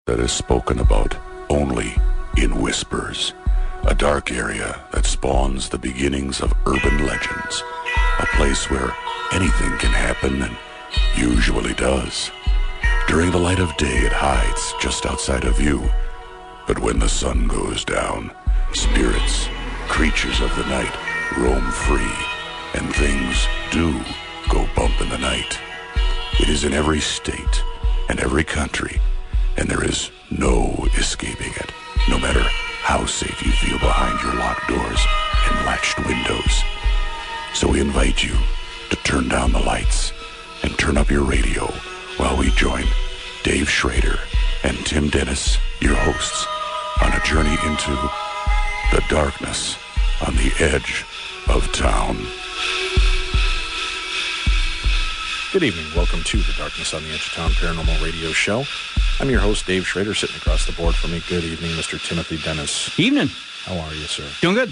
that is spoken about only in whispers. A dark area that spawns the beginnings of urban legends. A place where anything can happen and usually does. During the light of day, it hides just outside of view. But when the sun goes down, spirits, creatures of the night, roam free, and things do go bump in the night. It is in every state and every country, and there is no escaping it, no matter how safe you feel behind your locked doors and latched windows. So we invite you to turn down the lights and turn up your radio while we join Dave Schrader and Tim Dennis, your hosts, on a journey into the darkness on the edge of town. Good evening. Welcome to the Darkness on the Edge of Town Paranormal Radio Show. I'm your host, Dave Schrader, sitting across the board from me. Good evening, Mr. Timothy Dennis. Evening. How are you, sir? Doing good.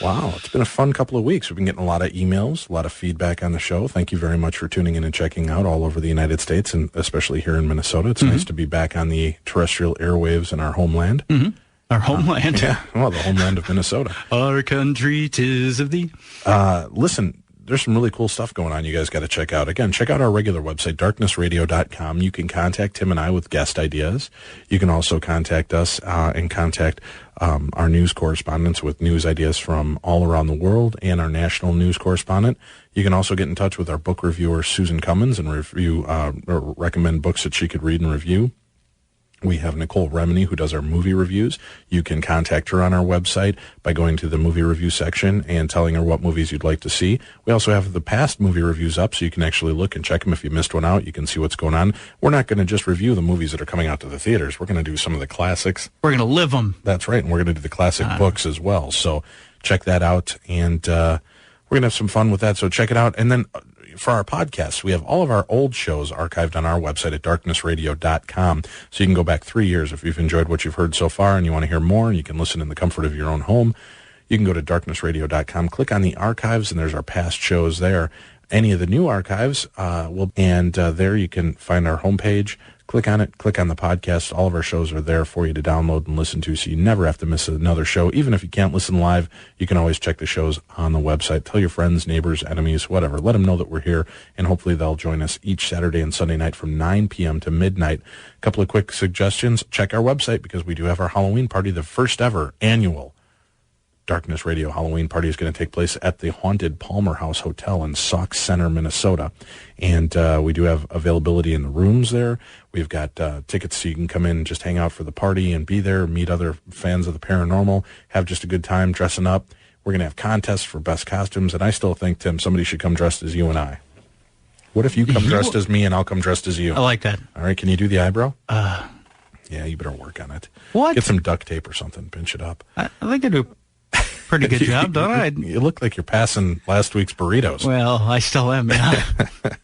Wow, it's been a fun couple of weeks. We've been getting a lot of emails, a lot of feedback on the show. Thank you very much for tuning in and checking out all over the United States, and especially here in Minnesota. It's nice to be back on the terrestrial airwaves in our homeland. Our homeland. Yeah, well, the homeland of Minnesota. Our country 'tis of thee. Listen, there's some really cool stuff going on you guys got to check out. Again, check out our regular website, darknessradio.com. You can contact Tim and I with guest ideas. You can also contact us and contact our news correspondents with news ideas from all around the world and our national news correspondent. You can also get in touch with our book reviewer, Susan Cummins, and review or recommend books that she could read and review. We have Nicole Remini, who does our movie reviews. You can contact her on our website by going to the movie review section and telling her what movies you'd like to see. We also have the past movie reviews up, so you can actually look and check them. If you missed one out, you can see what's going on. We're not going to just review the movies that are coming out to the theaters. We're going to do some of the classics. We're going to live them. That's right, and we're going to do the classic books as well. So check that out, and we're going to have some fun with that, so check it out. And then for our podcasts, we have all of our old shows archived on our website at darknessradio.com. So you can go back 3 years if you've enjoyed what you've heard so far and you want to hear more, and you can listen in the comfort of your own home. You can go to darknessradio.com, click on the archives, and there's our past shows there. Any of the new archives there you can find our homepage. Click on it, click on the podcast. All of our shows are there for you to download and listen to, so you never have to miss another show. Even if you can't listen live, you can always check the shows on the website. Tell your friends, neighbors, enemies, whatever. Let them know that we're here, and hopefully they'll join us each Saturday and Sunday night from 9 p.m. to midnight. A couple of quick suggestions. Check our website, because we do have our Halloween party. The first ever annual Darkness Radio Halloween party is going to take place at the Haunted Palmer House Hotel in Sauk Center, Minnesota. And we do have availability in the rooms there. We've got tickets so you can come in and just hang out for the party and be there, meet other fans of the paranormal, have just a good time dressing up. We're going to have contests for best costumes, and I still think, Tim, somebody should come dressed as you and I. What if you come dressed as me and I'll come dressed as you? I like that. All right, can you do the eyebrow? Yeah, you better work on it. What? Get some duct tape or something, pinch it up. I think I do pretty good job, don't I? You look like you're passing last week's burritos. Well, I still am, yeah.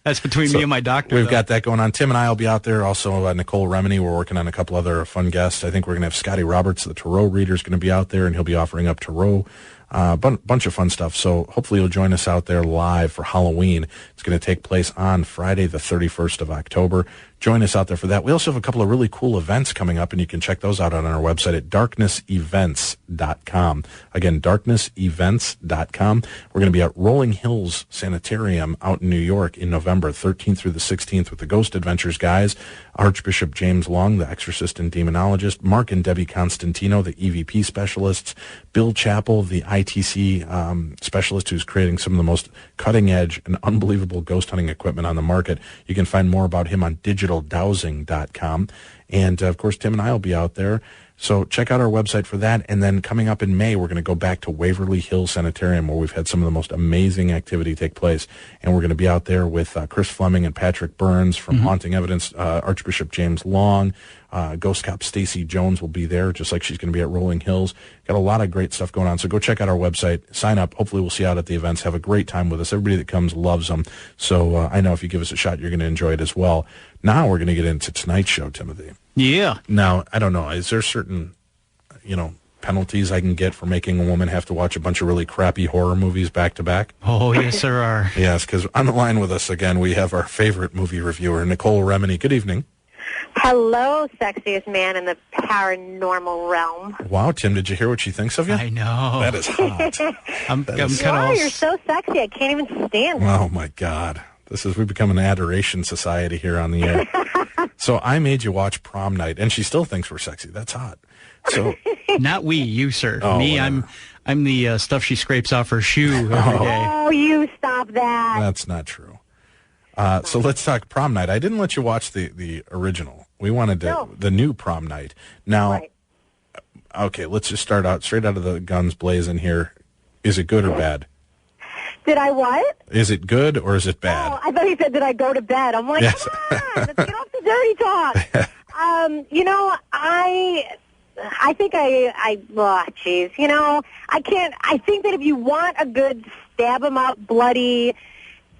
That's between me and my doctor. We've got that going on. Tim and I will be out there. Also, Nicole Remini. We're working on a couple other fun guests. I think we're going to have Scotty Roberts, the tarot reader, is going to be out there, and he'll be offering up tarot. Bunch of fun stuff. So hopefully you'll join us out there live for Halloween. It's going to take place on Friday, the 31st of October. Join us out there for that. We also have a couple of really cool events coming up, and you can check those out on our website at darknessevents.com. Again, darknessevents.com. We're going to be at Rolling Hills Sanitarium out in New York in November 13th through the 16th with the Ghost Adventures guys, Archbishop James Long, the exorcist and demonologist, Mark and Debbie Constantino, the EVP specialists, Bill Chappell, the ITC specialist who's creating some of the most cutting-edge and unbelievable ghost hunting equipment on the market. You can find more about him on digitaldowsing.com. And, of course, Tim and I will be out there. So check out our website for that. And then coming up in May, we're going to go back to Waverly Hills Sanitarium, where we've had some of the most amazing activity take place. And we're going to be out there with Chris Fleming and Patrick Burns from Haunting Evidence, Archbishop James Long, Ghost Cop Stacy Jones will be there, just like she's going to be at Rolling Hills. Got a lot of great stuff going on. So go check out our website, sign up. Hopefully we'll see you out at the events. Have a great time with us. Everybody that comes loves them. So I know if you give us a shot, you're going to enjoy it as well. Now we're going to get into tonight's show, Timothy. Yeah. Now, I don't know. Is there certain, penalties I can get for making a woman have to watch a bunch of really crappy horror movies back to back? Oh, yes, there are. Yes, because on the line with us again, we have our favorite movie reviewer, Nicole Remini. Good evening. Hello, sexiest man in the paranormal realm. Wow, Tim, did you hear what she thinks of you? I know. That is hot. I'm kind of Wow, you're so sexy. I can't even stand it. Oh, my God. We've become an adoration society here on the air. So I made you watch Prom Night, and she still thinks we're sexy. That's hot. So Not we, you, sir. Oh, Me, whatever. I'm the stuff she scrapes off her shoe every day. Oh, you stop that. that's not true. So let's talk Prom Night. I didn't let you watch the original. We wanted the new Prom Night. Now, Right. Okay, let's just start out straight out of the guns blazing here. Is it good or bad? Did I what? Is it good or is it bad? Oh, I thought you said, did I go to bed? I'm like, Yes. come on, let's get off the dirty talk. I think geez. I think that if you want a good stab 'em up, bloody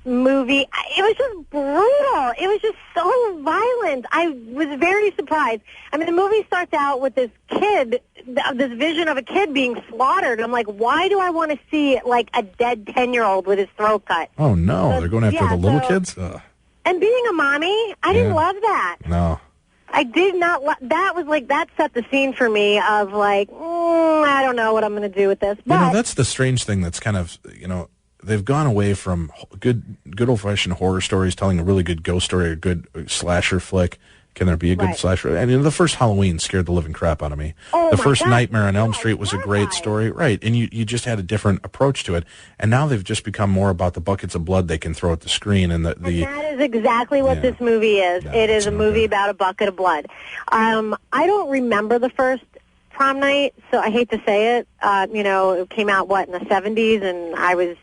movie, it was just brutal. It was just so violent. I was very surprised. I mean, the movie starts out with this kid, this vision of a kid being slaughtered. I'm like, why do I want to see like a dead 10-year-old with his throat cut? Oh, no. They're going after the little so- kids? Ugh. And being a mommy, I didn't love that. No. I did not. That was like that set the scene for me of like, I don't know what I'm going to do with this. But That's the strange thing that's kind of, they've gone away from good old-fashioned horror stories, telling a really good ghost story, a good slasher flick. Can there be a good Right. slasher? And the first Halloween scared the living crap out of me. Oh, the my first God. Nightmare on Elm Yeah, Street was a great terrifying. story. Right, and you just had a different approach to it. And now they've just become more about the buckets of blood they can throw at the screen. And that is exactly what Yeah. this movie is. No, It is it's a no movie good. about a bucket of blood. I don't remember the first Prom Night, so I hate to say it. It came out, in the 70s, and I was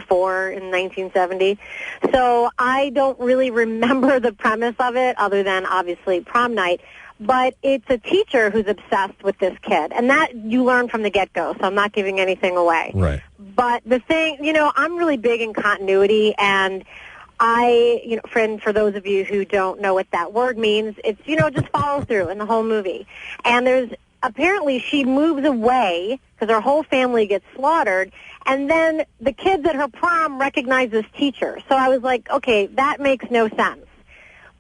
4 in 1970. So I don't really remember the premise of it other than, obviously, Prom Night. But it's a teacher who's obsessed with this kid. And that you learn from the get-go, so I'm not giving anything away. right. But the thing, I'm really big in continuity, and for those of you who don't know what that word means, it's, just follow through in the whole movie. And apparently she moves away because her whole family gets slaughtered, and then the kids at her prom recognize this teacher. So I was like, okay, that makes no sense.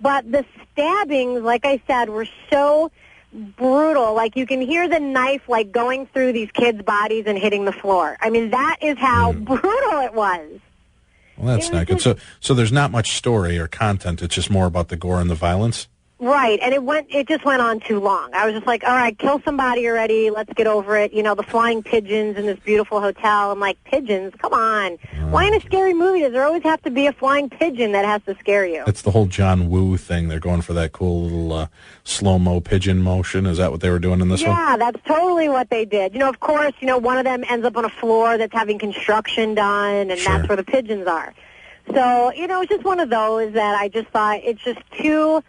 But the stabbings, like I said, were so brutal. Like, you can hear the knife, going through these kids' bodies and hitting the floor. I mean, that is how brutal it was. Well, that's It not was good. So there's not much story or content. It's just more about the gore and the violence. Right, and it just went on too long. I was just like, all right, kill somebody already. Let's get over it. The flying pigeons in this beautiful hotel. I'm like, pigeons? Come on. Why in a scary movie does there always have to be a flying pigeon that has to scare you? It's the whole John Woo thing. They're going for that cool little slow-mo pigeon motion. Is that what they were doing in this one? Yeah, that's totally what they did. Of course, one of them ends up on a floor that's having construction done, and Sure. that's where the pigeons are. So, it's just one of those that I just thought it's just too...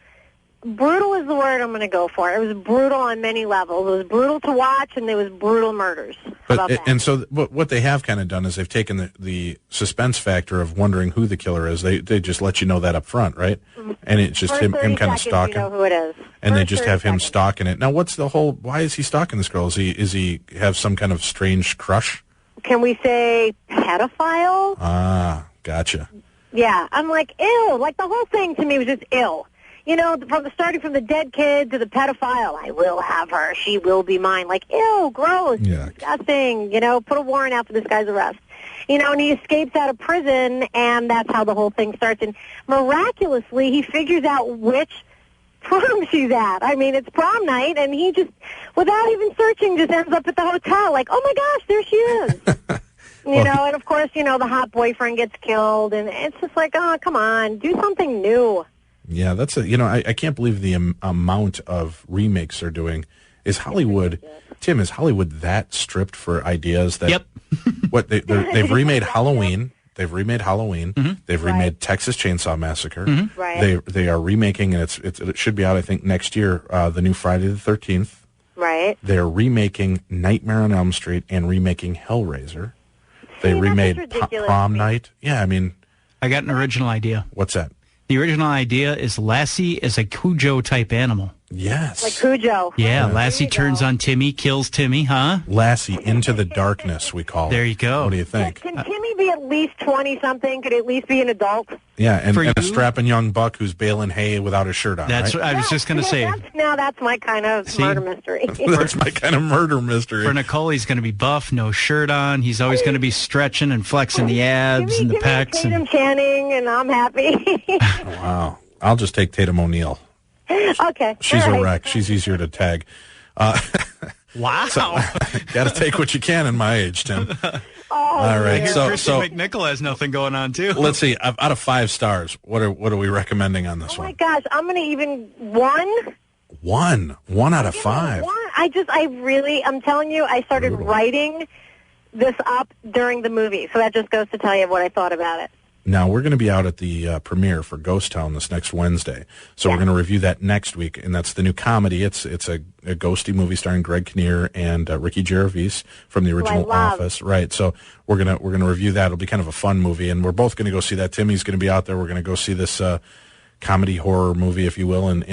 Brutal is the word I'm going to go for. It was brutal on many levels. It was brutal to watch, and there was brutal murders. How about that? And so what they have kind of done is they've taken the suspense factor of wondering who the killer is. They just let you know that up front, right? And it's just First him 30 kind of seconds, stalking. You know who it is. And they First just 30 have him seconds. stalking it. Now, what's the whole? Why is he stalking this girl? Is he have some kind of strange crush? Can we say pedophile? Ah, gotcha. Yeah, I'm like, ew. Like, the whole thing to me was just ill. Starting from the dead kid to the pedophile, I will have her. She will be mine. Like, ew, gross, Yuck. disgusting. Put a warrant out for this guy's arrest. And he escapes out of prison, and that's how the whole thing starts. And miraculously, he figures out which prom she's at. I mean, it's prom night, and he just, without even searching, just ends up at the hotel. Like, oh my gosh, there she is. And of course, the hot boyfriend gets killed, and it's just like, oh, come on, do something new. Yeah, that's I can't believe the amount of remakes they're doing. Is Hollywood, Tim, is Hollywood that stripped for ideas that? Yep. What they've remade Halloween. They've remade Halloween. Mm-hmm. They've Right. remade Texas Chainsaw Massacre. Mm-hmm. Right. They are remaking, and it should be out, I think, next year. The new Friday the 13th. Right. They're remaking Nightmare on Elm Street and remaking Hellraiser. They See, that was remade ridiculous Prom to me. Night. Yeah, I mean, I got an original idea. what's that? The original idea is Lassie is a Cujo-type animal. Yes. Like Cujo. Yeah, There Lassie you turns go. on Timmy, kills Timmy, huh? Lassie into the darkness, we call it. There you go. What do you think? Can Timmy be at least 20-something? Could at least be an adult? Yeah, and For a you? strapping young buck who's baling hay without his shirt on, That's right? what I was just going to say. That's my kind of murder mystery. That's my kind of murder mystery. For Nicole, he's going to be buff, no shirt on. He's always going to be stretching and flexing the abs and the pecs. Tatum Channing, and I'm happy. Wow. I'll just take Tatum O'Neal. Okay. She's all a right. wreck. She's easier to tag. Wow. Got to take what you can in my age, Tim. All right. dear. So Christian McNichol has nothing going on, too. let's see. Out of 5 stars, what are we recommending on this Oh my one? gosh, I'm gonna even one. One out of 5. One. I'm telling you, I started writing this up during the movie, so that just goes to tell you what I thought about it. Now, we're going to be out at the premiere for Ghost Town this next Wednesday. So we're going to review that next week, and that's the new comedy. It's a ghosty movie starring Greg Kinnear and Ricky Gervais from the original Office. Right. So we're going to review that. It'll be kind of a fun movie, and we're both going to go see that. Timmy's going to be out there. We're going to go see this comedy horror movie, if you will, and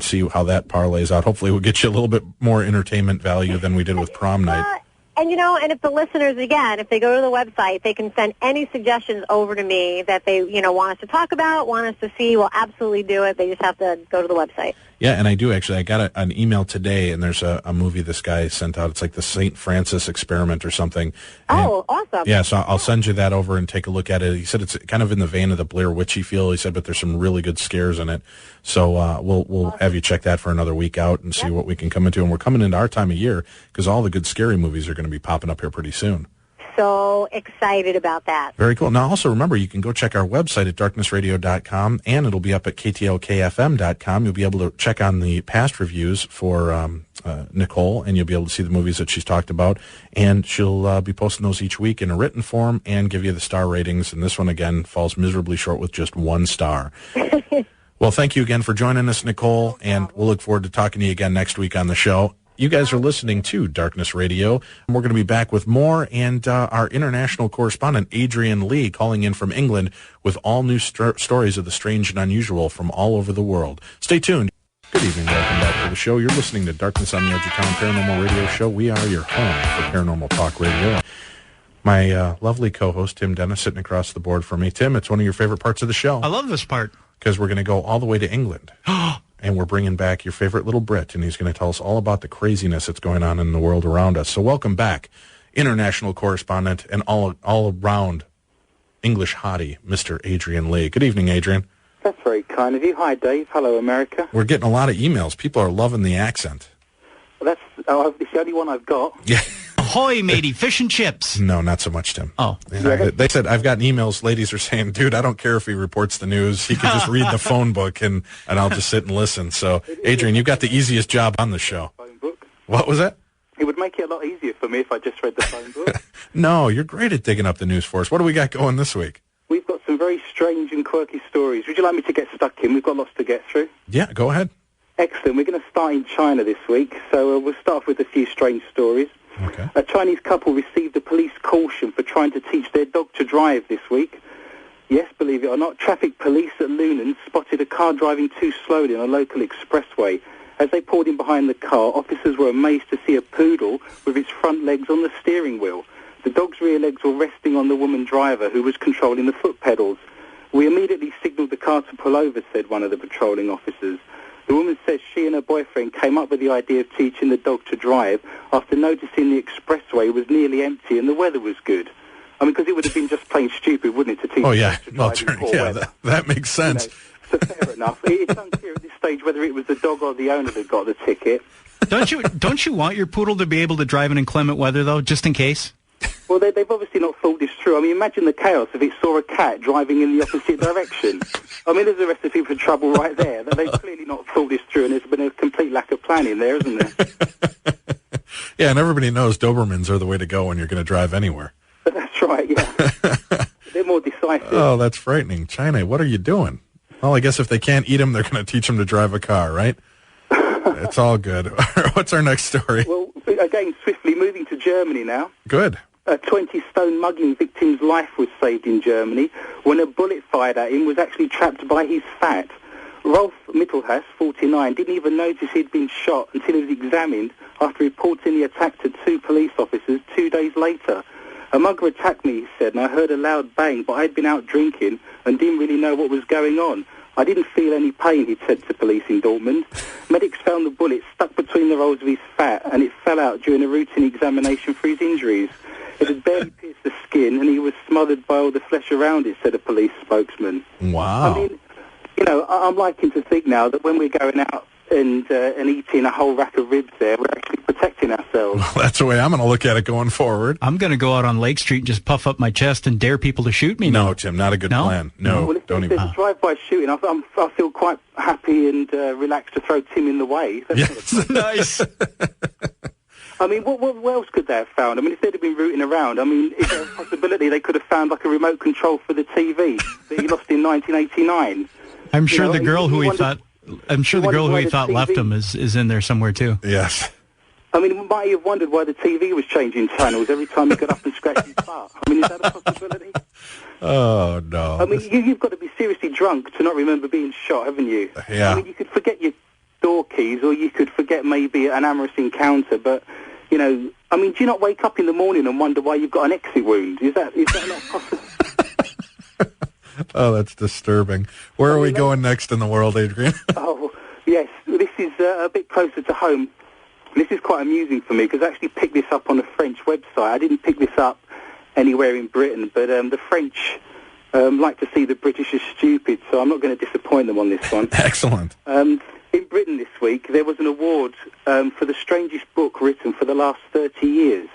see how that parlays out. Hopefully we'll get you a little bit more entertainment value than we did with Prom Night. And and if the listeners, again, if they go to the website, they can send any suggestions over to me that they, want us to talk about, want us to see. We'll absolutely do it. They just have to go to the website. Yeah, and I do actually. I got an email today, and there's a movie this guy sent out. It's like the St. Francis Experiment or something. Oh, awesome. Yeah, so I'll send you that over and take a look at it. He said it's kind of in the vein of the Blair Witchy feel. He said, but there's some really good scares in it. So we'll have you check that for another week out and see what we can come into. And we're coming into our time of year because all the good scary movies are going to be popping up here pretty soon. So excited about that. Very cool. Now, also remember, you can go check our website at darknessradio.com, and it'll be up at ktlkfm.com. You'll be able to check on the past reviews for Nicole, and you'll be able to see the movies that she's talked about. And she'll be posting those each week in a written form and give you the star ratings. And this one, again, falls miserably short with just 1 star. Well, thank you again for joining us, Nicole, and we'll look forward to talking to you again next week on the show. You guys are listening to Darkness Radio. We're going to be back with more, and our international correspondent, Adrian Lee, calling in from England with all new stories of the strange and unusual from all over the world. Stay tuned. Good evening. Welcome back to the show. You're listening to Darkness on the Edge of Town Paranormal Radio Show. We are your home for Paranormal Talk Radio. My lovely co-host, Tim Dennis, sitting across the board from me. Tim, it's one of your favorite parts of the show. I love this part. Because we're going to go all the way to England. And we're bringing back your favorite little Brit, and he's going to tell us all about the craziness that's going on in the world around us. So welcome back, international correspondent and all-around English hottie, Mr. Adrian Lee. Good evening, Adrian. That's very kind of you. Hi, Dave. Hello, America. We're getting a lot of emails. People are loving the accent. Well, it's the only one I've got. Yeah. Ahoy, matey, fish and chips. No, not so much, Tim. Oh. Yeah, they said, I've gotten emails, ladies are saying, dude, I don't care if he reports the news. He can just read the phone book, and I'll just sit and listen. So, Adrian, you've got the easiest job on the show. Phone book. What was that? It would make it a lot easier for me if I just read the phone book. No, you're great at digging up the news for us. What do we got going this week? We've got some very strange and quirky stories. Would you like me to get stuck in? We've got lots to get through. Yeah, go ahead. Excellent. We're going to start in China this week, so we'll start off with a few strange stories. Okay. A Chinese couple received a police caution for trying to teach their dog to drive this week. Yes, believe it or not, traffic police at Lunan spotted a car driving too slowly on a local expressway. As they pulled in behind the car, officers were amazed to see a poodle with its front legs on the steering wheel. The dog's rear legs were resting on the woman driver, who was controlling the foot pedals. We immediately signalled the car to pull over, said one of the patrolling officers. The woman says she and her boyfriend came up with the idea of teaching the dog to drive after noticing the expressway was nearly empty and the weather was good. I mean, because it would have been just plain stupid, wouldn't it, to teach Oh, yeah. the dog to drive in poor weather. That makes sense. So fair enough. It's unclear at this stage whether it was the dog or the owner that got the ticket. Don't you want your poodle to be able to drive in inclement weather, though, just in case? Well, they've obviously not thought this through. I mean, imagine the chaos if it saw a cat driving in the opposite direction. I mean, there's a recipe for trouble right there. They've clearly not thought this through, and there's been a complete lack of planning there, isn't there? Yeah, and everybody knows Dobermans are the way to go when you're going to drive anywhere. That's right, yeah. They're more decisive. Oh, that's frightening. China, what are you doing? Well, I guess if they can't eat them, they're going to teach them to drive a car, right? It's all good. What's our next story? Well, again, swiftly moving to Germany now. Good. A 20-stone mugging victim's life was saved in Germany when a bullet fired at him was actually trapped by his fat. Rolf Mittelhaas, 49, didn't even notice he'd been shot until he was examined after reporting the attack to 2 police officers 2 days later. A mugger attacked me, he said, and I heard a loud bang, but I'd been out drinking and didn't really know what was going on. I didn't feel any pain, he said to police in Dortmund. Medics found the bullet stuck between the rolls of his fat, and it fell out during a routine examination for his injuries. It had barely pierced the skin, and he was smothered by all the flesh around it, said a police spokesman. Wow. I mean, you know, I'm liking to think now that when we're going out and eating a whole rack of ribs there, we're actually protecting ourselves. Well, that's the way I'm going to look at it going forward. I'm going to go out on Lake Street and just puff up my chest and dare people to shoot me. No, Tim, not a good plan. No, well, if don't even. there's a drive-by shooting, I feel quite happy and relaxed to throw Tim in the way. Yes. Nice. I mean, what else could they have found? I mean, if they'd have been rooting around, I mean, is there a possibility they could have found like a remote control for the TV that he lost in 1989? I'm sure the girl who he wondered thought left him is in there somewhere too. Yes. I mean, might he have wondered why the TV was changing channels every time he got up and scratched his butt? I mean, is that a possibility? Oh, no. I mean, you've got to be seriously drunk to not remember being shot, haven't you? Yeah. I mean, you could forget your door keys, or you could forget maybe an amorous encounter, but, you know, I mean, do you not wake up in the morning and wonder why you've got an exit wound? Is that not possible? Oh, that's disturbing. Where are we going next in the world, Adrian? Oh, yes. This is a bit closer to home. This is quite amusing for me because I actually picked this up on a French website. I didn't pick this up anywhere in Britain, but the French like to see the British as stupid, so I'm not going to disappoint them on this one. Excellent. In Britain this week, there was an award for the strangest book written for the last 30 years.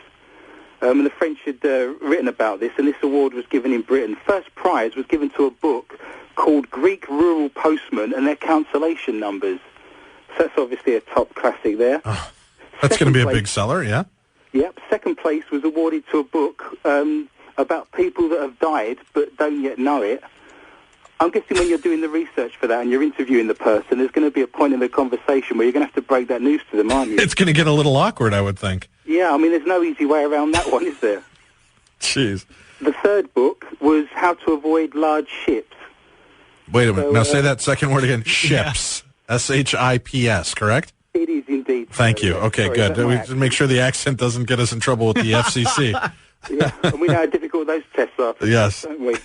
And the French had written about this, and this award was given in Britain. First prize was given to a book called Greek Rural Postmen and Their Cancellation Numbers. So that's obviously a top classic there. Oh, that's going to be a big seller, yeah? Yep. Second place was awarded to a book about people that have died but don't yet know it. I'm guessing when you're doing the research for that and you're interviewing the person, there's going to be a point in the conversation where you're going to have to break that news to them, aren't you? It's going to get a little awkward, I would think. Yeah, I mean, there's no easy way around that one, is there? Jeez. The third book was How to Avoid Large Ships. Wait a minute. Now say that second word again. Ships. S-H-I-P-S, correct? It is indeed. Thank you. Okay, sorry, good. We just make sure the accent doesn't get us in trouble with the FCC. Yeah, and we know how difficult those tests are. Yes. Don't we?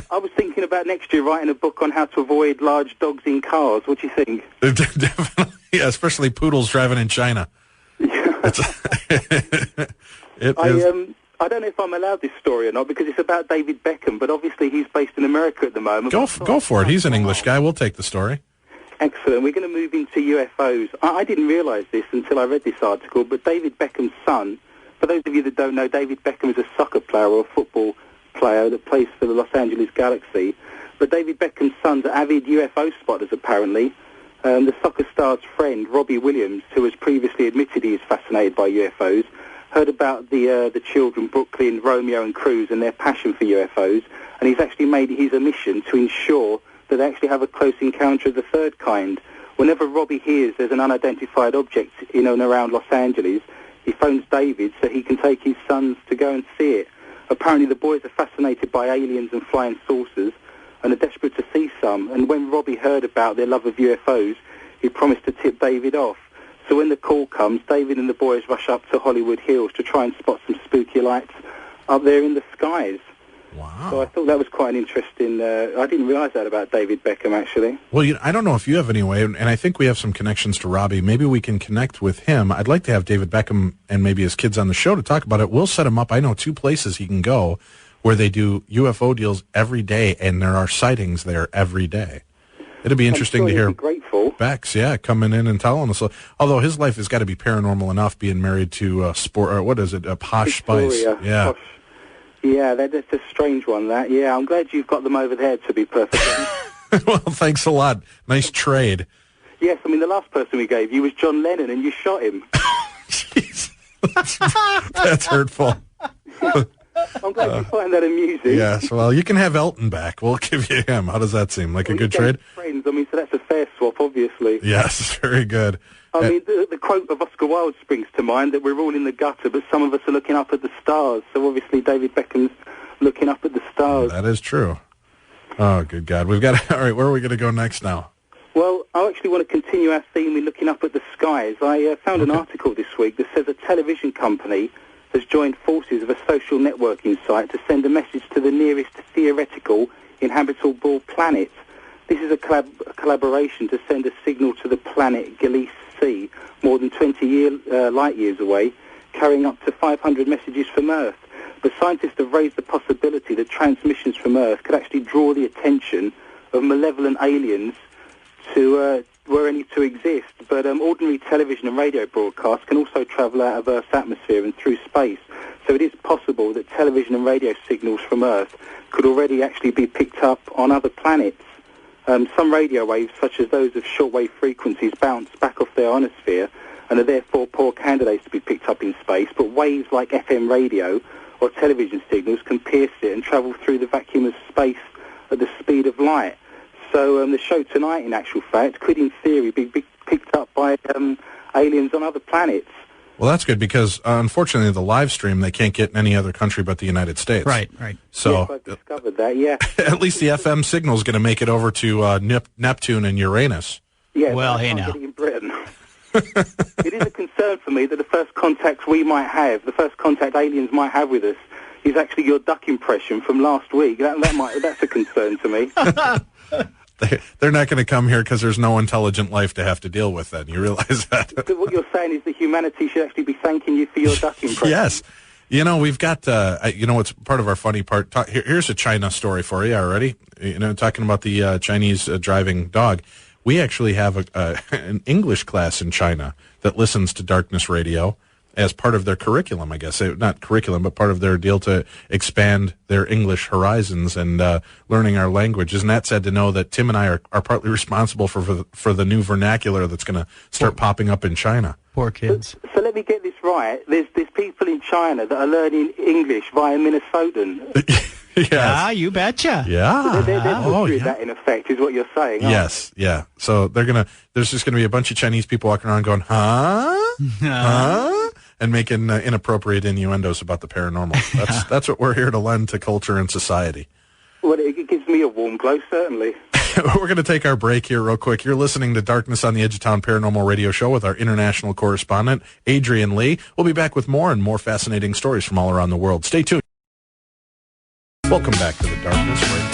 I was thinking about next year writing a book on how to avoid large dogs in cars. What do you think? Definitely. Yeah, especially poodles driving in China. Yeah. I don't know if I'm allowed this story or not because it's about David Beckham, but obviously he's based in America at the moment. Go for it. He's an English guy. We'll take the story. Excellent. We're going to move into UFOs. I didn't realise this until I read this article, but David Beckham's son, for those of you that don't know, David Beckham is a soccer player or a football player that plays for the Los Angeles Galaxy. But David Beckham's son's are avid UFO spotters, apparently. The soccer star's friend, Robbie Williams, who has previously admitted he is fascinated by UFOs, heard about the children, Brooklyn, Romeo and Cruz, and their passion for UFOs, and he's actually made it his a mission to ensure that they actually have a close encounter of the third kind. Whenever Robbie hears there's an unidentified object in and around Los Angeles, he phones David so he can take his sons to go and see it. Apparently the boys are fascinated by aliens and flying saucers and are desperate to see some. And when Robbie heard about their love of UFOs, he promised to tip David off. So when the call comes, David and the boys rush up to Hollywood Hills to try and spot some spooky lights up there in the skies. Wow. So I thought that was quite an interesting... I didn't realise that about David Beckham, actually. Well, I don't know if you have any way, and I think we have some connections to Robbie. Maybe we can connect with him. I'd like to have David Beckham and maybe his kids on the show to talk about it. We'll set him up. I know 2 places he can go where they do UFO deals every day, and there are sightings there every day. It'd be interesting to hear Bex, coming in and telling us. Although his life has got to be paranormal enough, being married to a Posh Spice. Yeah. Posh. Yeah, that's a strange one, that. Yeah, I'm glad you've got them over there, to be perfect honest. Well, thanks a lot. Nice trade. Yes, I mean, the last person we gave you was John Lennon, and you shot him. Jeez. That's hurtful. I'm glad you find that amusing. Yes, well, you can have Elton back. We'll give you him. How does that seem? Like a good trade? Friends, I mean, so that's a fair swap, obviously. Yes, very good. I mean, the quote of Oscar Wilde springs to mind, that we're all in the gutter, but some of us are looking up at the stars. So obviously David Beckham's looking up at the stars. That is true. Oh, good God. We've got... All right, where are we going to go next now? Well, I actually want to continue our theme in looking up at the skies. I found an article this week that says a television company has joined forces with a social networking site to send a message to the nearest theoretical inhabitable planet. This is a collaboration to send a signal to the planet Gliese C, more than 20 light years away, carrying up to 500 messages from Earth. But scientists have raised the possibility that transmissions from Earth could actually draw the attention of malevolent aliens to were any to exist. But ordinary television and radio broadcasts can also travel out of Earth's atmosphere and through space. So it is possible that television and radio signals from Earth could already actually be picked up on other planets. Some radio waves, such as those of shortwave frequencies, bounce back off their ionosphere and are therefore poor candidates to be picked up in space. But waves like FM radio or television signals can pierce it and travel through the vacuum of space at the speed of light. So the show tonight, in actual fact, could in theory be picked up by aliens on other planets. Well, that's good because, unfortunately, the live stream they can't get in any other country but the United States. Right. So yes, I've discovered that, yeah. At least the FM signal is going to make it over to Neptune and Uranus. Yeah, well, hey now. Get it in Britain. It is a concern for me that the first contact we might have, the first contact aliens might have with us, is actually your duck impression from last week. That's a concern to me. They're not going to come here because there's no intelligent life to have to deal with then. You realize that? So what you're saying is that humanity should actually be thanking you for your duck impression. Yes. You know, we've got, what's part of our funny part. Here's a China story for you already. You know, talking about the Chinese driving dog. We actually have an English class in China that listens to Darkness Radio as part of their curriculum, I guess. Not curriculum, but part of their deal to expand their English horizons and learning our language. Isn't that sad to know that Tim and I are partly responsible for the new vernacular that's going to start popping up in China? Poor kids. So let me get this right. There's people in China that are learning English via Minnesotan. Yes. Yeah, you betcha. Yeah. They're that in effect is what you're saying. Yes, yeah. So there's just going to be a bunch of Chinese people walking around going, huh? And making inappropriate innuendos about the paranormal. That's what we're here to lend to culture and society. Well, it gives me a warm glow, certainly. We're going to take our break here real quick. You're listening to Darkness on the Edge of Town Paranormal Radio Show with our international correspondent, Adrian Lee. We'll be back with more and more fascinating stories from all around the world. Stay tuned. Welcome back to the Darkness right here.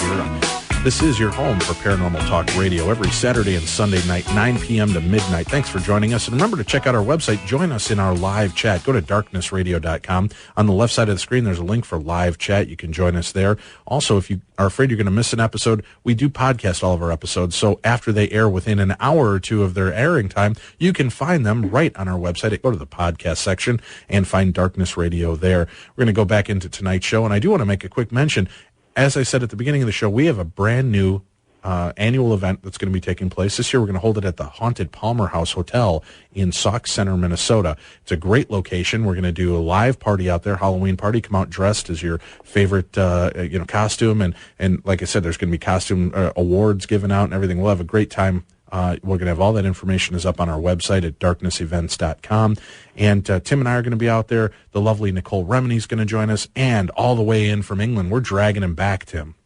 This is your home for Paranormal Talk Radio every Saturday and Sunday night, 9 p.m. to midnight. Thanks for joining us. And remember to check out our website. Join us in our live chat. Go to darknessradio.com. On the left side of the screen, there's a link for live chat. You can join us there. Also, if you are afraid you're going to miss an episode, we do podcast all of our episodes. So after they air within an hour or two of their airing time, you can find them right on our website. Go to the podcast section and find Darkness Radio there. We're going to go back into tonight's show. And I do want to make a quick mention. As I said at the beginning of the show, we have a brand new annual event that's going to be taking place. This year we're going to hold it at the Haunted Palmer House Hotel in Sauk Center, Minnesota. It's a great location. We're going to do a live party out there, Halloween party. Come out dressed as your favorite costume. And like I said, there's going to be costume awards given out and everything. We'll have a great time. We're going to have all that information is up on our website at darknessevents.com. And Tim and I are going to be out there. The lovely Nicole Remini is going to join us. And all the way in from England, we're dragging him back, Tim.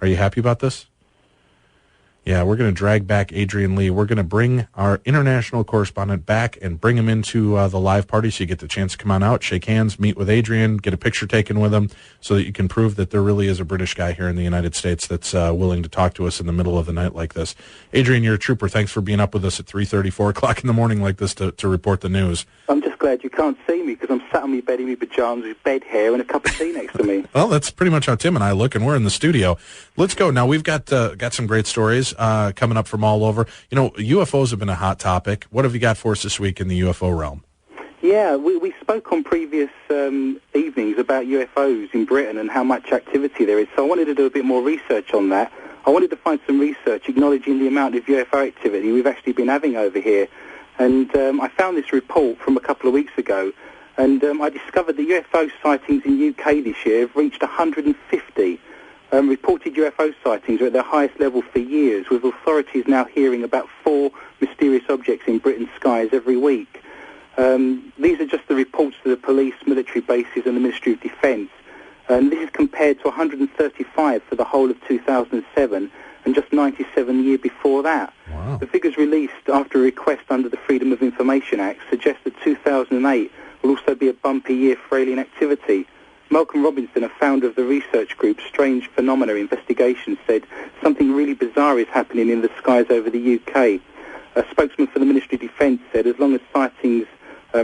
Are you happy about this? Yeah, we're going to drag back Adrian Lee. We're going to bring our international correspondent back and bring him into the live party so you get the chance to come on out, shake hands, meet with Adrian, get a picture taken with him so that you can prove that there really is a British guy here in the United States that's willing to talk to us in the middle of the night like this. Adrian, you're a trooper. Thanks for being up with us at 3:30, 4 o'clock in the morning like this to report the news. I'm just glad you can't see me because I'm sat on my bed in my pajamas with bed hair and a cup of tea next to me. Well, that's pretty much how Tim and I look, and we're in the studio. Let's go. Now, we've got some great stories coming up from all over. You know, UFOs have been a hot topic. What have you got for us this week in the UFO realm? Yeah, we spoke on previous evenings about UFOs in Britain and how much activity there is, so I wanted to do a bit more research on that. I wanted to find some research acknowledging the amount of UFO activity we've actually been having over here. And I found this report from a couple of weeks ago, and I discovered that UFO sightings in UK this year have reached 150. Reported UFO sightings are at their highest level for years, with authorities now hearing about 4 mysterious objects in Britain's skies every week. These are just the reports to the police, military bases and the Ministry of Defence. This is compared to 135 for the whole of 2007 and just 97 the year before that. Wow. The figures released after a request under the Freedom of Information Act suggest that 2008 will also be a bumpy year for alien activity. Malcolm Robinson, a founder of the research group Strange Phenomena Investigation, said something really bizarre is happening in the skies over the UK. A spokesman for the Ministry of Defence said as long as sightings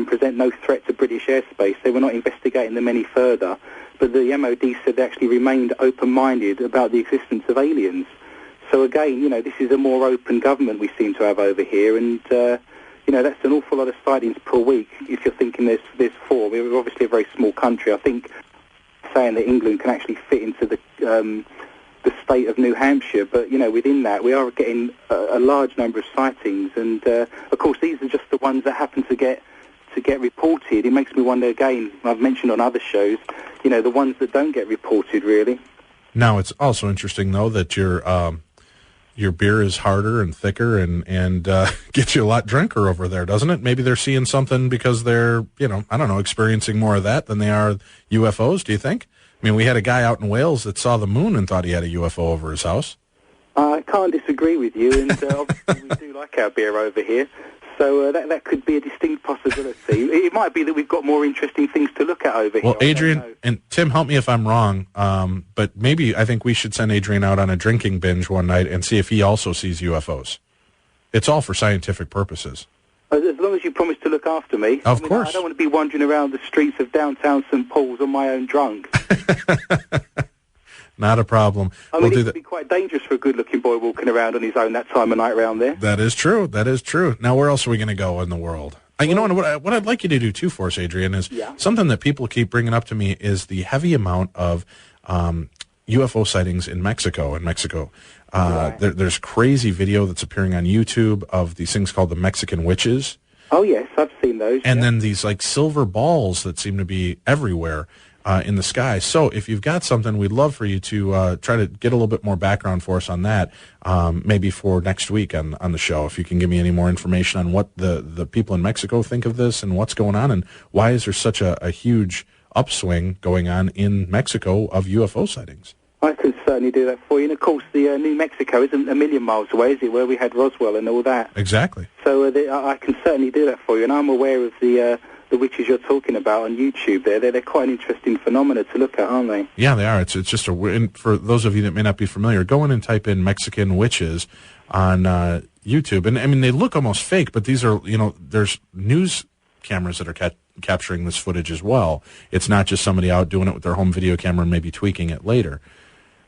present no threat to British airspace, they were not investigating them any further. But the MOD said they actually remained open-minded about the existence of aliens. So again, this is a more open government we seem to have over here, and that's an awful lot of sightings per week. If you're thinking there's 4, we're obviously a very small country. I think saying that England can actually fit into the state of New Hampshire, but within that we are getting a large number of sightings, and of course these are just the ones that happen to get reported. It makes me wonder again. I've mentioned on other shows, the ones that don't get reported really. Now it's also interesting though that your beer is harder and thicker and gets you a lot drinker over there, doesn't it? Maybe they're seeing something because they're experiencing more of that than they are UFOs. Do you think? I mean, we had a guy out in Wales that saw the moon and thought he had a UFO over his house. I can't disagree with you, and obviously we do like our beer over here, so that could be a distinct possibility. It might be that we've got more interesting things to look at over here. Well, Adrian, and Tim, help me if I'm wrong, but maybe I think we should send Adrian out on a drinking binge one night and see if he also sees UFOs. It's all for scientific purposes. As long as you promise to look after me. Of course. I don't want to be wandering around the streets of downtown St. Paul's on my own drunk. Not a problem. It would be quite dangerous for a good-looking boy walking around on his own that time of night around there. That is true. That is true. Now, where else are we going to go in the world? What I'd like you to do, too, for us, Adrian, is something that people keep bringing up to me is the heavy amount of UFO sightings in Mexico. There's crazy video that's appearing on YouTube of these things called the Mexican witches. Oh, yes, I've seen those. And then these, silver balls that seem to be everywhere in the sky. So if you've got something, we'd love for you to try to get a little bit more background for us on that, maybe for next week on the show. If you can give me any more information on what the people in Mexico think of this and what's going on and why is there such a huge upswing going on in Mexico of UFO sightings. I can certainly do that for you. And, of course, the New Mexico isn't a million miles away, is it, where we had Roswell and all that? Exactly. So I can certainly do that for you. And I'm aware of the witches you're talking about on YouTube there. They're quite an interesting phenomena to look at, aren't they? Yeah, they are. It's just for those of you that may not be familiar, go in and type in Mexican witches on YouTube. And, I mean, they look almost fake, but these are, there's news cameras that are capturing this footage as well. It's not just somebody out doing it with their home video camera and maybe tweaking it later.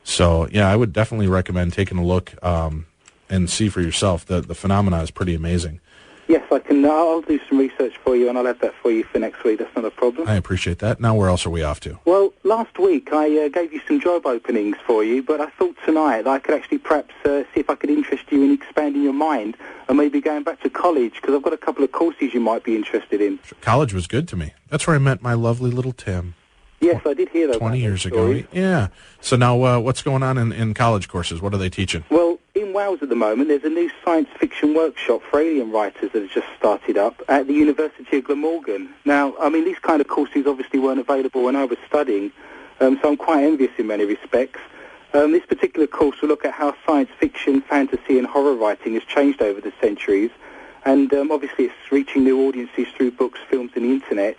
So, yeah, I would definitely recommend taking a look and see for yourself. The phenomena is pretty amazing. Yes, I can. I'll do some research for you, and I'll have that for you for next week. That's not a problem. I appreciate that. Now, where else are we off to? Well, last week I gave you some job openings for you, but I thought tonight I could actually perhaps see if I could interest you in expanding your mind and maybe going back to college, because I've got a couple of courses you might be interested in. College was good to me. That's where I met my lovely little Tim. Yes, I did hear that. 20 years ago. Yeah. So now what's going on in college courses? What are they teaching? Well, in Wales at the moment, there's a new science fiction workshop for alien writers that has just started up at the University of Glamorgan. Now, I mean, these kind of courses obviously weren't available when I was studying, so I'm quite envious in many respects. This particular course will look at how science fiction, fantasy and horror writing has changed over the centuries, and obviously it's reaching new audiences through books, films and the internet.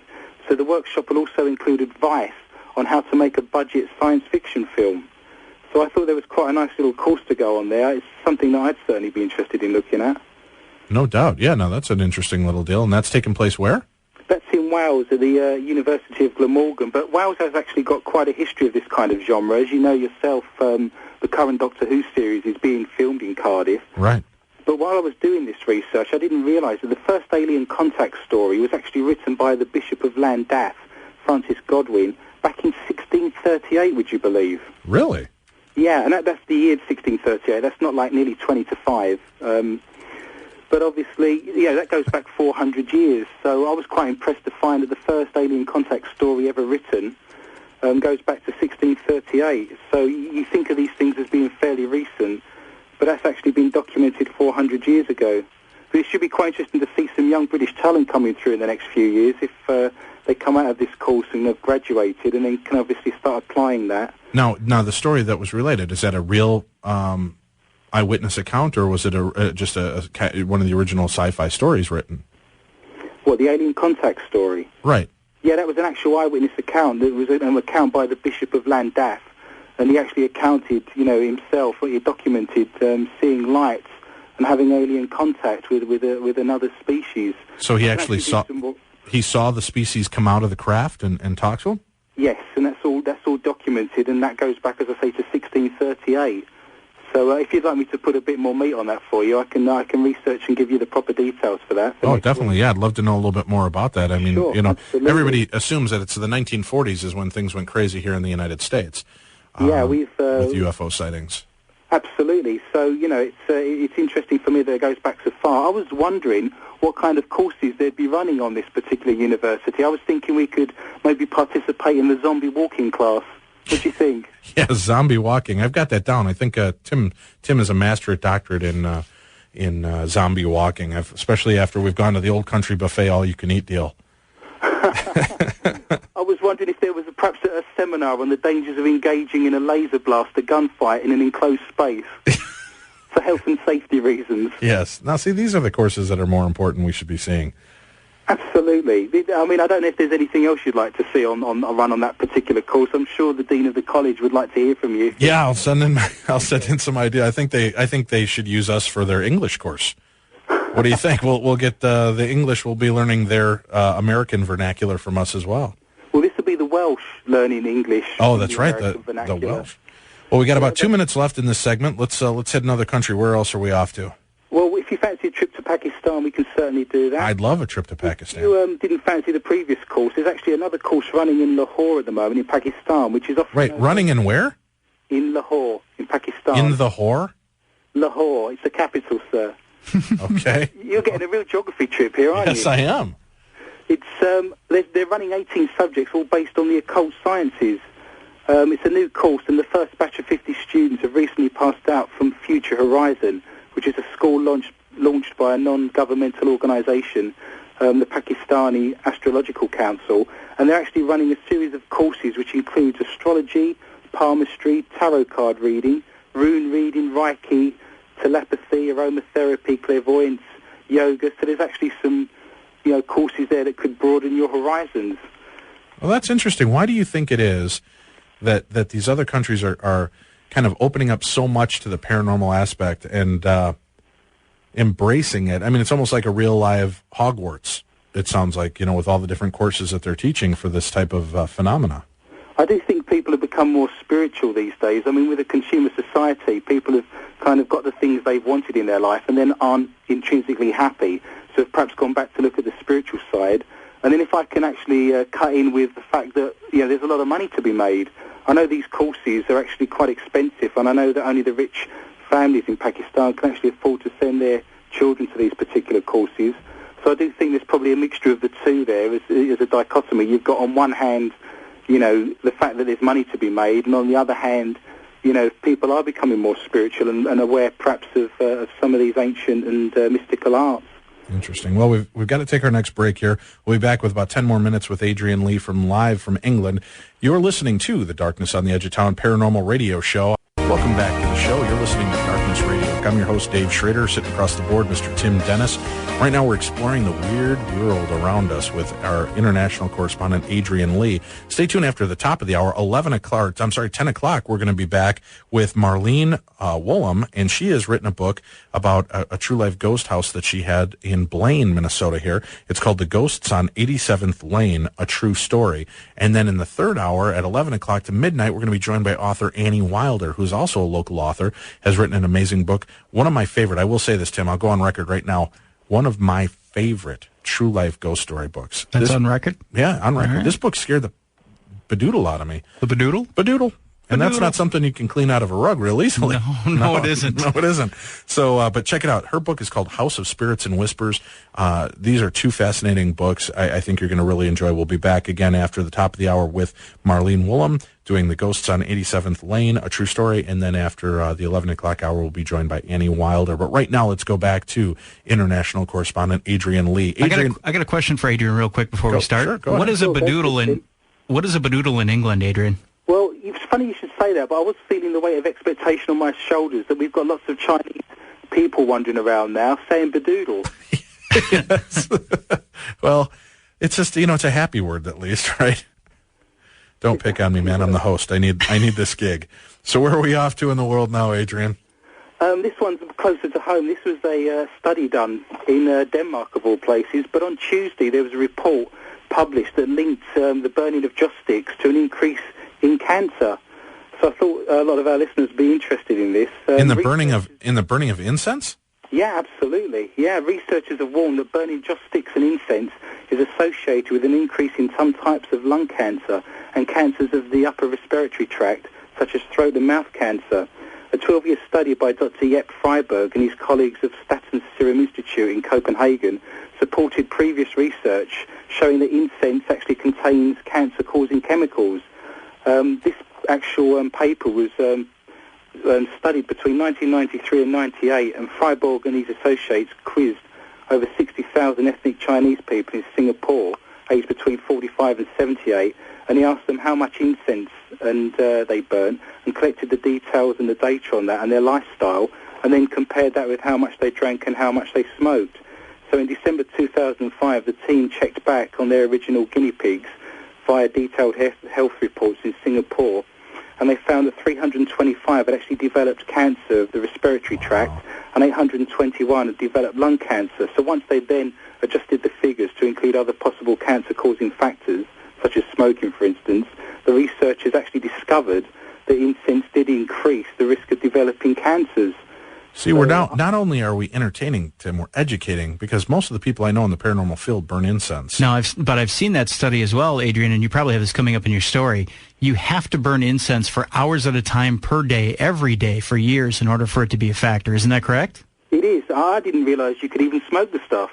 So the workshop will also include advice on how to make a budget science fiction film. So I thought there was quite a nice little course to go on there. It's something that I'd certainly be interested in looking at. No doubt. Yeah, no, that's an interesting little deal. And that's taking place where? That's in Wales at the University of Glamorgan. But Wales has actually got quite a history of this kind of genre. As you know yourself, the current Doctor Who series is being filmed in Cardiff. Right. But while I was doing this research, I didn't realise that the first alien contact story was actually written by the Bishop of Llandaff, Francis Godwin, back in 1638, would you believe? Really? Yeah, and that's the year 1638. That's not like nearly 20 to 5. But obviously, yeah, that goes back 400 years. So I was quite impressed to find that the first alien contact story ever written goes back to 1638. So you think of these things as being fairly recent, but that's actually been documented 400 years ago. But it should be quite interesting to see some young British talent coming through in the next few years if they come out of this course and have graduated and then can obviously start applying that. Now the story that was related, is that a real eyewitness account, or was it just one of the original sci-fi stories written? What, the alien contact story? Right. Yeah, that was an actual eyewitness account. It was an account by the Bishop of Llandaff, and he actually accounted, himself, he documented seeing lights and having alien contact with another species. So he actually saw the species come out of the craft and talk to him? Yes, and that's all documented, and that goes back, as I say, to 1638. So if you'd like me to put a bit more meat on that for you, I can research and give you the proper details for that. Oh, definitely, yeah. I'd love to know a little bit more about that. I mean, sure, absolutely. Everybody assumes that it's the 1940s is when things went crazy here in the United States. With UFO sightings. Absolutely. So, it's interesting for me that it goes back so far. I was wondering what kind of courses they'd be running on this particular university. I was thinking we could maybe participate in the zombie walking class. What do you think? Yeah, zombie walking. I've got that down. I think Tim is a master doctorate in zombie walking, especially after we've gone to the Old Country Buffet all-you-can-eat deal. I was wondering if there was perhaps a seminar on the dangers of engaging in a laser blast, a gunfight in an enclosed space for health and safety reasons. Yes. Now, see, these are the courses that are more important we should be seeing. Absolutely. I mean, I don't know if there's anything else you'd like to see on that particular course. I'm sure the dean of the college would like to hear from you. Yeah, I'll send in some idea. I think they should use us for their English course. What do you think? We'll get the English. We'll be learning their American vernacular from us as well. Well, this will be the Welsh learning English. Oh, that's right, the Welsh. Well, we got about 2 minutes left in this segment. Let's hit another country. Where else are we off to? Well, if you fancy a trip to Pakistan, we can certainly do that. I'd love a trip to Pakistan. If you didn't fancy the previous course, there's actually another course running in Lahore at the moment in Pakistan, which is often... Right, running in where? In Lahore, in Pakistan. In the whore? Lahore, it's the capital, sir. Okay. You're getting a real geography trip here, aren't you? Yes, I am. It's they're running 18 subjects, all based on the occult sciences. It's a new course, and the first batch of 50 students have recently passed out from Future Horizon, which is a school launched by a non-governmental organisation, the Pakistani Astrological Council, and they're actually running a series of courses which includes astrology, palmistry, tarot card reading, rune reading, Reiki, telepathy, aromatherapy, clairvoyance, yoga. So there's actually some, courses there that could broaden your horizons. Well, that's interesting. Why do you think it is that these other countries are kind of opening up so much to the paranormal aspect and embracing it? I mean, it's almost like a real live Hogwarts, it sounds like, with all the different courses that they're teaching for this type of phenomena. I do think people have become more spiritual these days. I mean, with a consumer society, people have kind of got the things they've wanted in their life and then aren't intrinsically happy, so have perhaps gone back to look at the spiritual side. And then if I can actually cut in with the fact that, there's a lot of money to be made. I know these courses are actually quite expensive, and I know that only the rich families in Pakistan can actually afford to send their children to these particular courses. So I do think there's probably a mixture of the two there as a dichotomy. You've got on one hand, the fact that there's money to be made, and on the other hand, people are becoming more spiritual and aware perhaps of some of these ancient and mystical arts. Interesting. Well, we've got to take our next break here. We'll be back with about 10 more minutes with Adrian Lee live from England. You're listening to the Darkness on the Edge of Town Paranormal Radio Show. Welcome back to the show. You're listening to Darkness Radio. I'm your host, Dave Schrader, sitting across the board, Mr. Tim Dennis. Right now we're exploring the weird world around us with our international correspondent, Adrian Lee. Stay tuned after the top of the hour, 10 o'clock, we're going to be back with Marlene Woolham, and she has written a book about a true life ghost house that she had in Blaine, Minnesota here. It's called The Ghosts on 87th Lane, A True Story. And then in the third hour at 11 o'clock to midnight, we're going to be joined by author Annie Wilder, who's also a local author, has written an amazing book. One of my favorite, I will say this, Tim, I'll go on record right now, one of my favorite true life ghost story books. That's on record? Yeah, on record. Right. This book scared the bedoodle out of me. The bedoodle? Bedoodle. And that's not something you can clean out of a rug real easily. No, it isn't. No, it isn't. So, but check it out. Her book is called House of Spirits and Whispers. These are two fascinating books I think you're going to really enjoy. We'll be back again after the top of the hour with Marlene Woolham doing The Ghosts on 87th Lane, A True Story. And then after the 11 o'clock hour, we'll be joined by Annie Wilder. But right now, let's go back to international correspondent Adrian Lee. Adrian, I got a question for Adrian real quick before we start. Sure, go What ahead. is a bedoodle in England, Adrian? Well, it's funny you should say say that, but I was feeling the weight of expectation on my shoulders that we've got lots of Chinese people wandering around now saying bedoodle. Yes. Well, it's just, it's a happy word at least, right? Don't pick on me, man. I'm the host. I need this gig. So where are we off to in the world now, Adrian? This one's closer to home. This was a study done in Denmark, of all places. But on Tuesday, there was a report published that linked the burning of joss sticks to an increase in cancer. So I thought a lot of our listeners would be interested in this. In the burning of incense? Yeah, absolutely. Yeah, researchers have warned that burning joss sticks and incense is associated with an increase in some types of lung cancer and cancers of the upper respiratory tract, such as throat and mouth cancer. A 12-year study by Dr. Ep Freiberg and his colleagues of Statens Serum Institute in Copenhagen supported previous research showing that incense actually contains cancer-causing chemicals. This actual paper was studied between 1993 and 98, and Freiberg and his associates quizzed over 60,000 ethnic Chinese people in Singapore, aged between 45 and 78, and he asked them how much incense they burnt and collected the details and the data on that and their lifestyle, and then compared that with how much they drank and how much they smoked. So in December 2005, the team checked back on their original guinea pigs via detailed health reports in Singapore, and they found that 325 had actually developed cancer of the respiratory tract, and 821 had developed lung cancer. So once they then adjusted the figures to include other possible cancer-causing factors, such as smoking, for instance, the researchers actually discovered that incense did increase the risk of developing cancers. See, we're now, not only are we entertaining, Tim, we're educating, because most of the people I know in the paranormal field burn incense. No, I've seen that study as well, Adrian, and you probably have this coming up in your story. You have to burn incense for hours at a time per day, every day, for years in order for it to be a factor. Isn't that correct? It is. I didn't realize you could even smoke the stuff.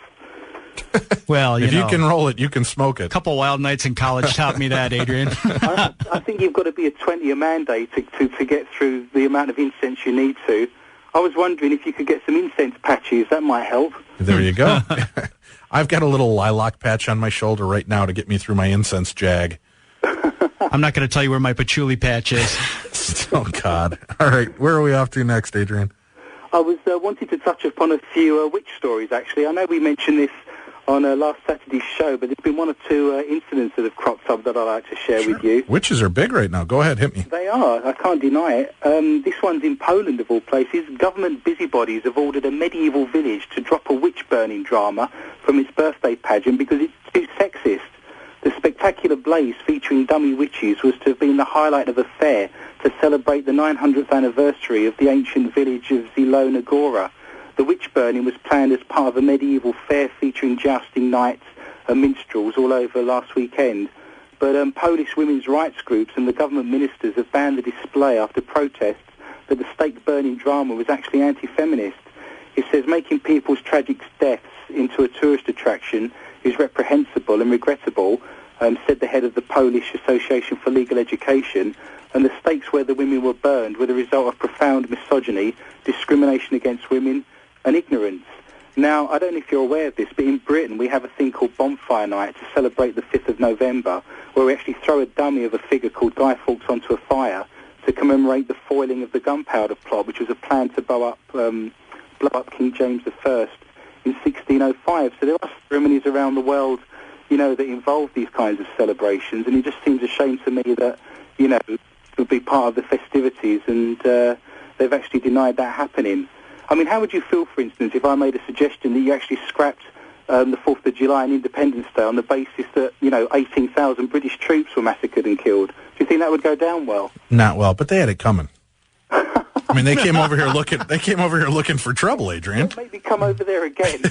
Well, if you can roll it, you can smoke it. A couple wild nights in college taught me that, Adrian. I think you've got to be a 20-year mandate to get through the amount of incense you need to. I was wondering if you could get some incense patches. That might help. There you go. I've got a little lilac patch on my shoulder right now to get me through my incense jag. I'm not going to tell you where my patchouli patch is. Oh, God. All right. Where are we off to next, Adrian? I was wanting to touch upon a few witch stories, actually. I know we mentioned this on last Saturday's show, but there's been one or two incidents that have cropped up that I'd like to share with you. Witches are big right now. Go ahead, hit me. They are. I can't deny it. This one's in Poland, of all places. Government busybodies have ordered a medieval village to drop a witch-burning drama from its birthday pageant because it's too sexist. The spectacular blaze featuring dummy witches was to have been the highlight of a fair to celebrate the 900th anniversary of the ancient village of Zielona Góra. The witch burning was planned as part of a medieval fair featuring jousting knights and minstrels all over last weekend. But Polish women's rights groups and the government ministers have banned the display after protests that the stake-burning drama was actually anti-feminist. It says making people's tragic deaths into a tourist attraction is reprehensible and regrettable, said the head of the Polish Association for Legal Education, and the stakes where the women were burned were the result of profound misogyny, discrimination against women, and ignorance. Now, I don't know if you're aware of this, but in Britain we have a thing called Bonfire Night to celebrate the 5th of November, where we actually throw a dummy of a figure called Guy Fawkes onto a fire to commemorate the foiling of the gunpowder plot, which was a plan to blow up King James I in 1605. So there are ceremonies around the world, that involve these kinds of celebrations, and it just seems a shame to me that, it would be part of the festivities, and they've actually denied that happening. I mean, how would you feel, for instance, if I made a suggestion that you actually scrapped the 4th of July and Independence Day on the basis that, 18,000 British troops were massacred and killed? Do you think that would go down well? Not well, but they had it coming. I mean, they came over here looking for trouble, Adrian. Don't make me come over there again.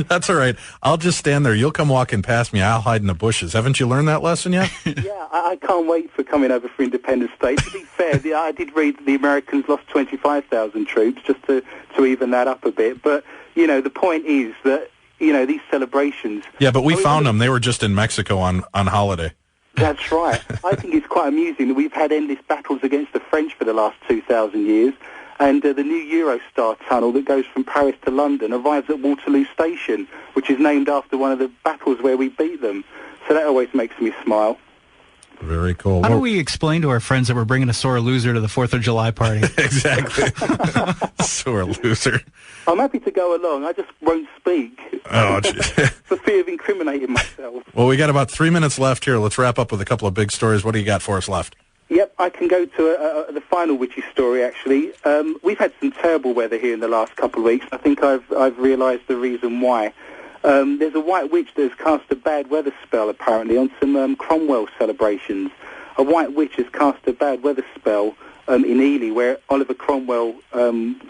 That's all right. I'll just stand there. You'll come walking past me. I'll hide in the bushes. Haven't you learned that lesson yet? Yeah, I can't wait for coming over for Independence Day. To be fair, I did read that the Americans lost 25,000 troops, just to even that up a bit. But, the point is that, these celebrations... Yeah, but we found them. They were just in Mexico on holiday. That's right. I think it's quite amusing that we've had endless battles against the French for the last 2,000 years, and the new Eurostar tunnel that goes from Paris to London arrives at Waterloo Station, which is named after one of the battles where we beat them. So that always makes me smile. Very cool. How do we explain to our friends that we're bringing a sore loser to the 4th of July party? Exactly. Sore loser. I'm happy to go along. I just won't speak. Oh, for fear of incriminating myself. Well, we got about 3 minutes left here. Let's wrap up with a couple of big stories. What do you got for us left? Yep, I can go to the final witchy story, actually. We've had some terrible weather here in the last couple of weeks. I think I've realised the reason why. There's a white witch that has cast a bad weather spell, apparently, on some Cromwell celebrations. A white witch has cast a bad weather spell in Ely, where Oliver Cromwell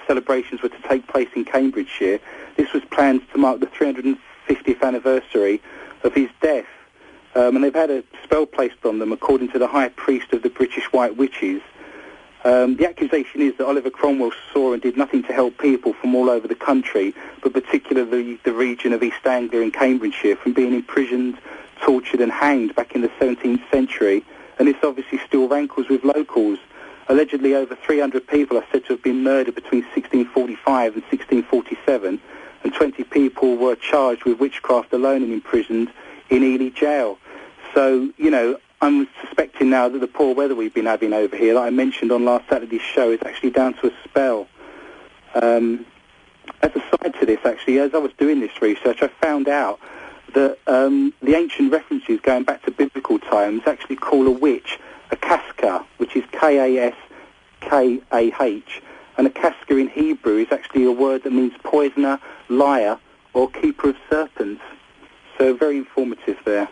celebrations were to take place in Cambridgeshire. This was planned to mark the 350th anniversary of his death. And they've had a spell placed on them, according to the High Priest of the British White Witches. The accusation is that Oliver Cromwell saw and did nothing to help people from all over the country, but particularly the region of East Anglia and Cambridgeshire, from being imprisoned, tortured and hanged back in the 17th century. And this obviously still rankles with locals. Allegedly over 300 people are said to have been murdered between 1645 and 1647, and 20 people were charged with witchcraft alone and imprisoned in Ely jail. So, you know, I'm suspecting now that the poor weather we've been having over here, like I mentioned on last Saturday's show, is actually down to a spell. As a side to this, actually, as I was doing this research, I found out that the ancient references going back to biblical times actually call a witch a casca, which is Kaskah, and a casca in Hebrew is actually a word that means poisoner, liar, or keeper of serpents. So very informative there.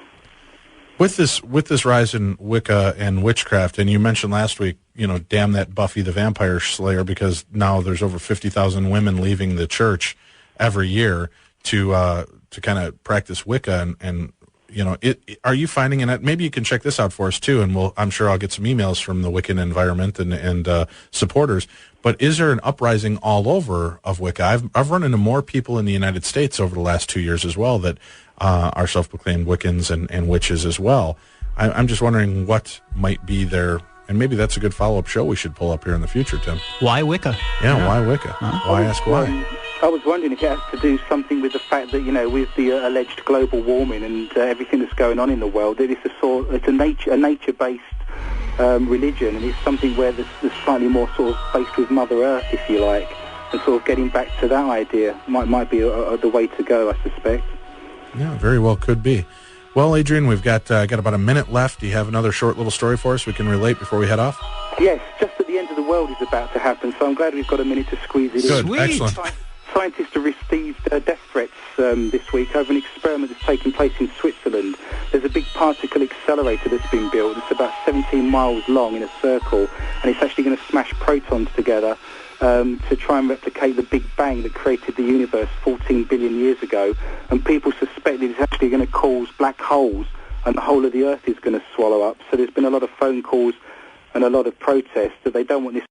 With this rise in Wicca and witchcraft, and you mentioned last week, you know, damn that Buffy the Vampire Slayer, because now there's over 50,000 women leaving the church every year to kind of practice Wicca, and you know, are you finding, and maybe you can check this out for us too, and I'm sure I'll get some emails from the Wiccan environment and supporters. But is there an uprising all over of Wicca? I've run into more people in the United States over the last 2 years as well that are self-proclaimed Wiccans and witches as well. I'm just wondering what might be there, and maybe that's a good follow-up show we should pull up here in the future, Tim. Why Wicca? Yeah, why Wicca? Why ask why? I was wondering if it has to do something with the fact that, you know, with the alleged global warming and everything that's going on in the world, that it's a nature-based religion, and it's something where there's slightly more sort of based with Mother Earth, if you like, and sort of getting back to that idea might be the way to go, I suspect. Yeah, very well could be. Well, Adrian, we've got about a minute left. Do you have another short little story for us we can relate before we head off? Yes, just that the end of the world is about to happen, so I'm glad we've got a minute to squeeze it in. Good, excellent. Scientists have received death threats this week over an experiment that's taking place in Switzerland. There's a big particle accelerator that's been built. It's about 17 miles long in a circle, and it's actually going to smash protons together to try and replicate the Big Bang that created the universe 14 billion years ago. And people suspect that it's actually going to cause black holes, and the whole of the Earth is going to swallow up. So there's been a lot of phone calls and a lot of protests that they don't want this